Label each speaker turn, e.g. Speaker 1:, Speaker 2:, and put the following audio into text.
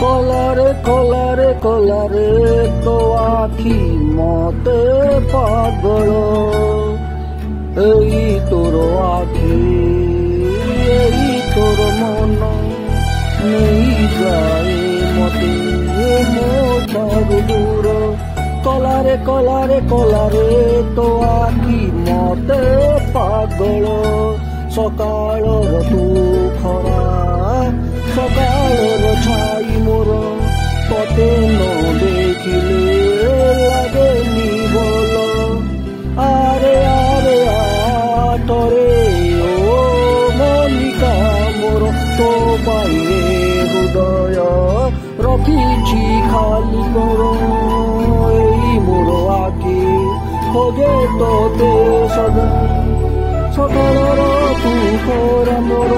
Speaker 1: କଲାରେ ତୋ ଆଖି ମତେ ପାଗଳ। ଏଇ ତୋର ଆଖି ଏଇ ତୋର ମନ ନେଇଯାଏ ମତେ ମୋ ଠାରୁ ଦୂର। କଲାରେ ତୋ ଆଖି ମତେ ପାଗଳ। ସକାଳର ତୁ ଖରା ସକାଳର ଛାଇ ମୋର ତତେ ନ ଦେଖିଲେ ଲାଗେନି ଭଲ। ଆରେ ଆଟରେ ଓ ମଲ୍ଲିକା ମୋର ତୋ ପାଇଁ ହୃଦୟ ରଖିଛି ଖାଲି କର। ଏଇ ମୋର ଆଖି ଖୋଜେ ତୋତେ ସଦା। ସକାଳର ତୁ ଖରା ମୋର